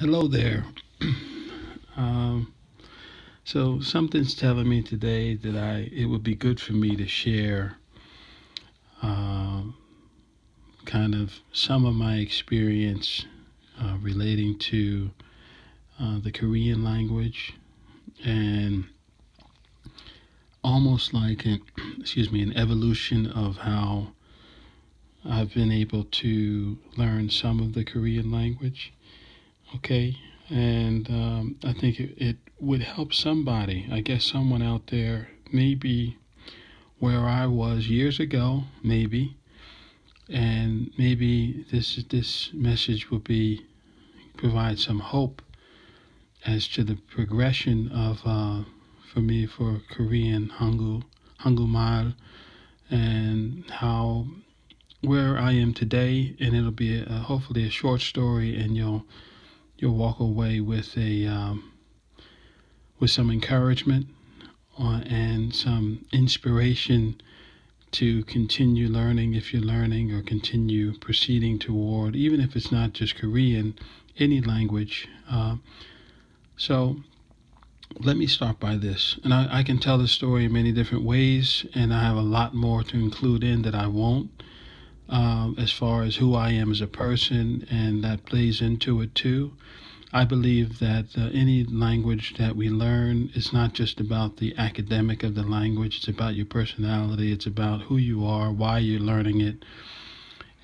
Hello there. um, so something's telling me today that it would be good for me to share um, kind of some of my experience relating to the Korean language and almost like an an evolution of how I've been able to learn some of the Korean language. Okay, and I think it would help somebody. I guess someone out there, maybe where I was years ago, maybe, and maybe this message will be provide some hope as to the progression of for me for Korean Hangul and how where I am today, and it'll be hopefully a short story, and you'll walk away with some encouragement and some inspiration to continue learning if you're learning, or continue proceeding toward, even if it's not just Korean, any language. So let me start by this. And I can tell the story in many different ways, and I have a lot more to include in that I won't, as far as who I am as a person, and that plays into it too. I believe that any language that we learn is not just about the academic of the language. It's about your personality. It's about who you are, why you're learning it,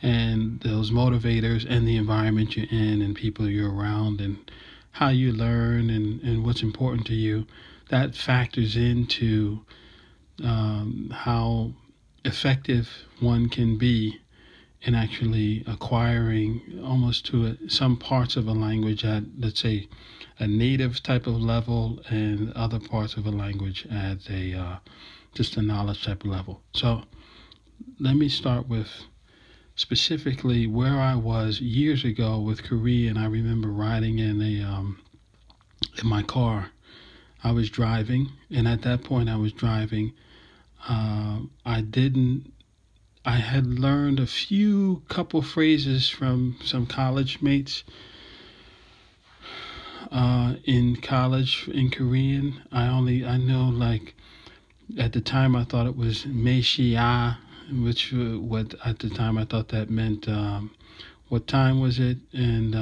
and those motivators, and the environment you're in, and people you're around, and how you learn, and what's important to you. That factors into how effective one can be in actually acquiring almost to some parts of a language at, let's say, a native type of level, and other parts of a language at a just a knowledge type of level. So let me start with specifically where I was years ago with Korean. I remember riding in my car. I was driving, and at that point I was driving. I didn't I had learned a few couple phrases from some college mates in college in Korean. I know, like, at the time I thought it was Meishia, which what at the time I thought that meant what time was it, and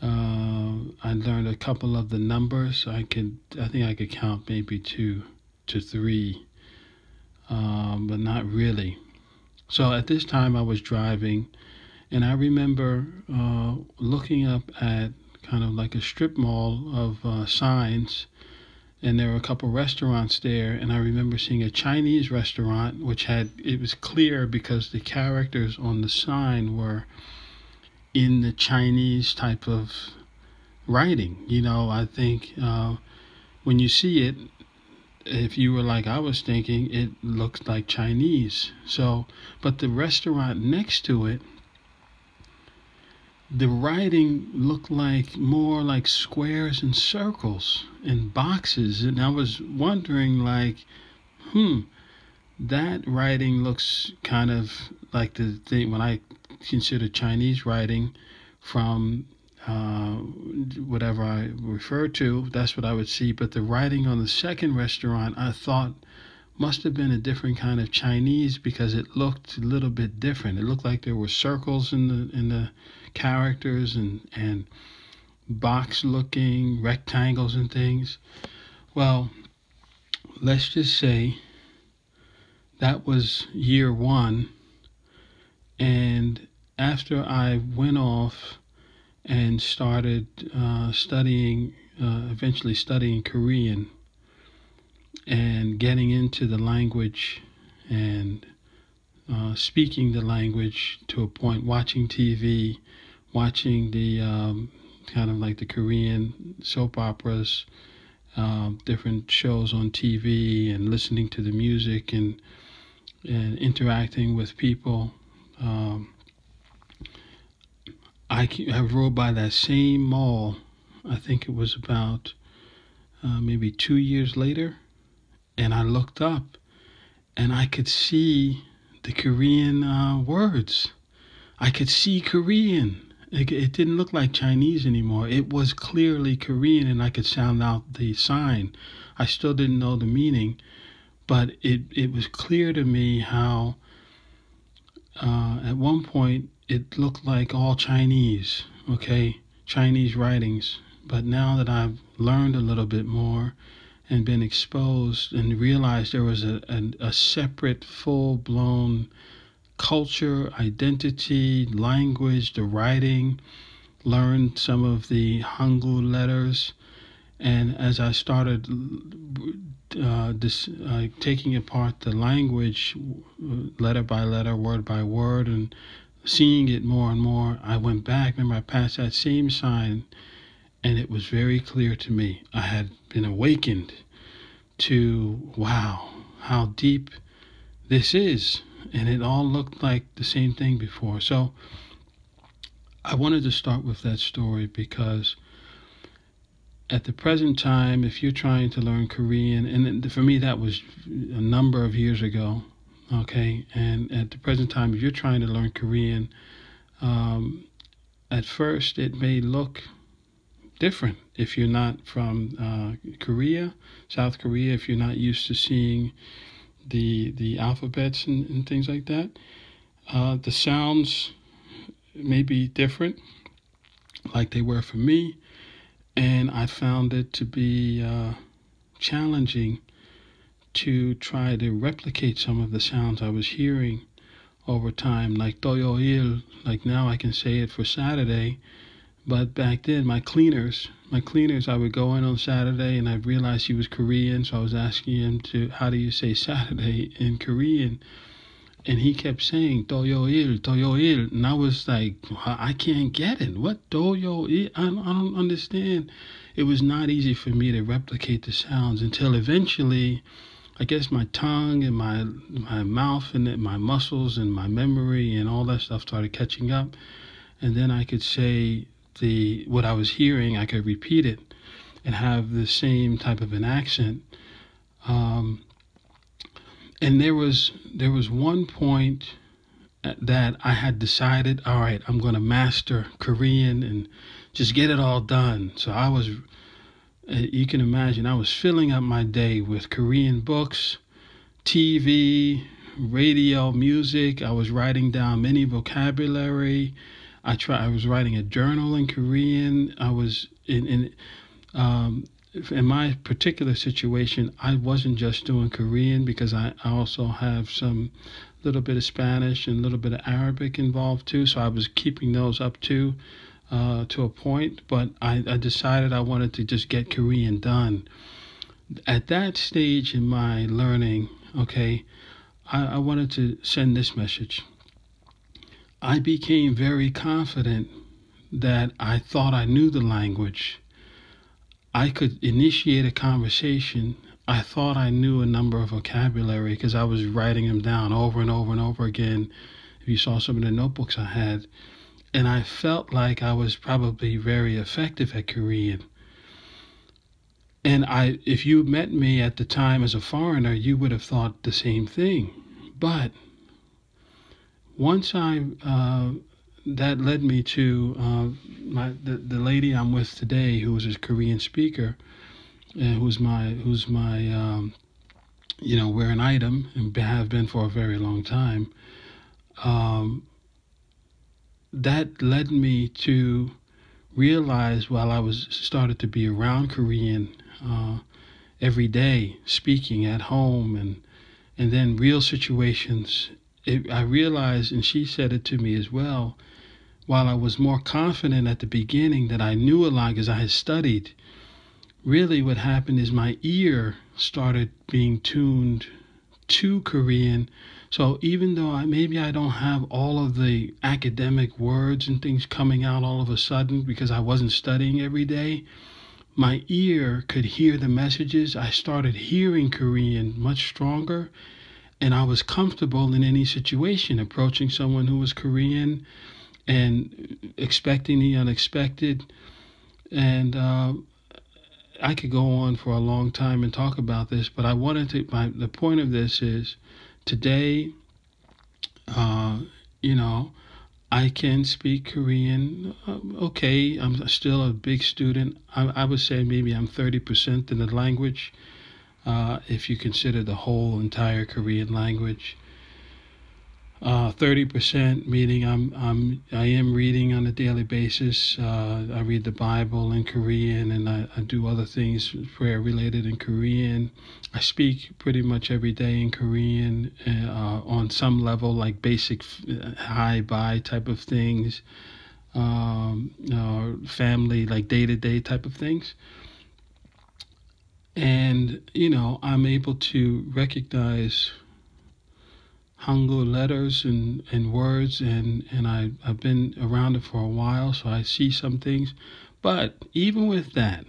I learned a couple of the numbers. I think I could count maybe two to three, but not really. So at this time I was driving, and I remember looking up at kind of like a strip mall of signs, and there were a couple restaurants there, and I remember seeing a Chinese restaurant it was clear because the characters on the sign were in the Chinese type of writing. I think when you see it, if you were like I was thinking, it looked like Chinese. So, but the restaurant next to it, the writing looked like more like squares and circles and boxes. And I was wondering, like, that writing looks kind of like the thing when I consider Chinese writing from whatever I refer to, that's what I would see. But the writing on the second restaurant, I thought must have been a different kind of Chinese, because it looked a little bit different. It looked like there were circles in the characters, and box looking rectangles and things. Well, let's just say that was year one, and after I went off and started eventually studying Korean, and getting into the language, and speaking the language to a point, watching TV, watching the kind of like the Korean soap operas, different shows on TV, and listening to the music, and interacting with people. I rode by that same mall. I think it was about maybe 2 years later, and I looked up, and I could see the Korean words. I could see Korean, It didn't look like Chinese anymore. It was clearly Korean, and I could sound out the sign. I still didn't know the meaning, but it was clear to me how at one point it looked like all Chinese, okay, Chinese writings. But now that I've learned a little bit more and been exposed and realized there was a separate, full-blown culture, identity, language, the writing, learned some of the Hangul letters, and as I started taking apart the language, letter by letter, word by word, and seeing it more and more, I went back. Remember, I passed that same sign, and it was very clear to me. I had been awakened to, wow, how deep this is. And it all looked like the same thing before. So I wanted to start with that story because at the present time, if you're trying to learn Korean, and for me that was a number of years ago, okay, and at the present time, if you're trying to learn Korean, at first it may look different if you're not from Korea, South Korea, if you're not used to seeing the alphabets and things like that. The sounds may be different, like they were for me, and I found it to be challenging to try to replicate some of the sounds I was hearing over time, like toyoil. Like now I can say it for Saturday, but back then my cleaners, I would go in on Saturday and I realized he was Korean, so I was asking him how do you say Saturday in Korean? And he kept saying toyoil, toyoil, and I was like, I can't get it. What toyoil? I don't understand. It was not easy for me to replicate the sounds until eventually, I guess my tongue and my mouth and my muscles and my memory and all that stuff started catching up, and then I could say what I was hearing, I could repeat it and have the same type of an accent. And there was one point that I had decided, all right, I'm going to master Korean and just get it all done. So I was, you can imagine, I was filling up my day with Korean books, TV, radio, music. I was writing down many vocabulary. I was writing a journal in Korean. I was in my particular situation, I wasn't just doing Korean because I also have some little bit of Spanish and a little bit of Arabic involved too. So I was keeping those up too, to a point. But I decided I wanted to just get Korean done. At that stage in my learning, okay, I wanted to send this message. I became very confident that I thought I knew the language. I could initiate a conversation. I thought I knew a number of vocabulary because I was writing them down over and over and over again. If you saw some of the notebooks I had, and I felt like I was probably very effective at Korean. And if you met me at the time as a foreigner, you would have thought the same thing. But once that led me to the lady I'm with today, who is a Korean speaker, who's my we're an item and have been for a very long time. That led me to realize while I started to be around Korean every day, speaking at home and then real situations. I realized, and she said it to me as well, while I was more confident at the beginning that I knew a lot because I had studied, really what happened is my ear started being tuned to Korean. So even though maybe I don't have all of the academic words and things coming out all of a sudden because I wasn't studying every day, my ear could hear the messages. I started hearing Korean much stronger, and I was comfortable in any situation, approaching someone who was Korean and expecting the unexpected. And I could go on for a long time and talk about this, but I wanted to, the point of this is today, I can speak Korean. Okay, I'm still a big student. I would say maybe I'm 30% in the language, if you consider the whole entire Korean language. 30% meaning I am reading on a daily basis. I read the Bible in Korean, and I do other things prayer related in Korean. I speak pretty much every day in Korean, on some level, like basic hi bye type of things, family, like day to day type of things. And I'm able to recognize Hangul letters and words, and I've been around it for a while, so I see some things. But even with that,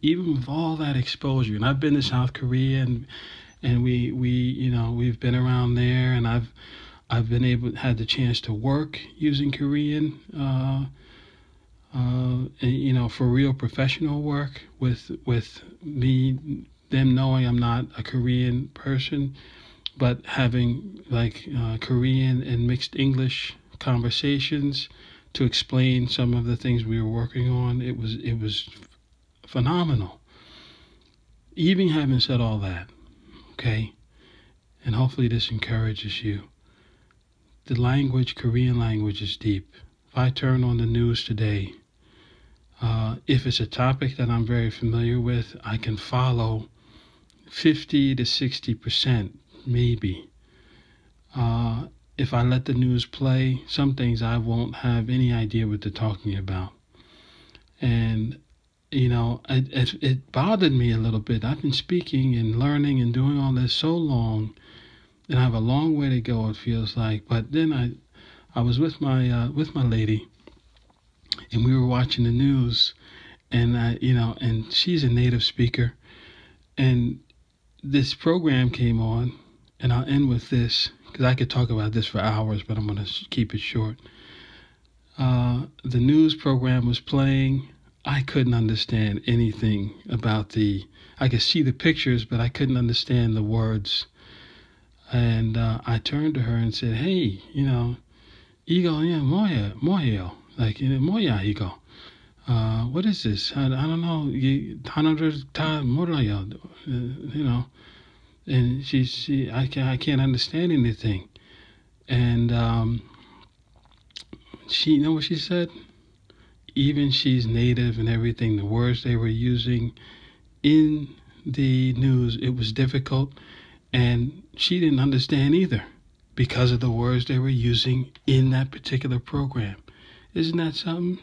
even with all that exposure, and I've been to South Korea, and we've been around there, and I've been had the chance to work using Korean, for real professional work with them knowing I'm not a Korean person, but having like Korean and mixed English conversations to explain some of the things we were working on. It was phenomenal. Even having said all that, okay, and hopefully this encourages you. The language, Korean language, is deep. If I turn on the news today, if it's a topic that I'm very familiar with, I can follow 50 to 60%, maybe. If I let the news play, some things I won't have any idea what they're talking about. And, it bothered me a little bit. I've been speaking and learning and doing all this so long, and I have a long way to go, it feels like. But then I was with my lady, and we were watching the news, and and she's a native speaker, and this program came on, and I'll end with this because I could talk about this for hours, but I'm going to keep it short. The news program was playing. I couldn't understand anything about I could see the pictures, but I couldn't understand the words. And I turned to her and said, "Hey, 이거 뭐예요? Like, 뭐야 이거? What is this? I don't know. 단어를 다 몰라요. And I can't understand anything." And you know what she said? Even she's native and everything, the words they were using in the news, it was difficult, and she didn't understand either because of the words they were using in that particular program. Isn't that something?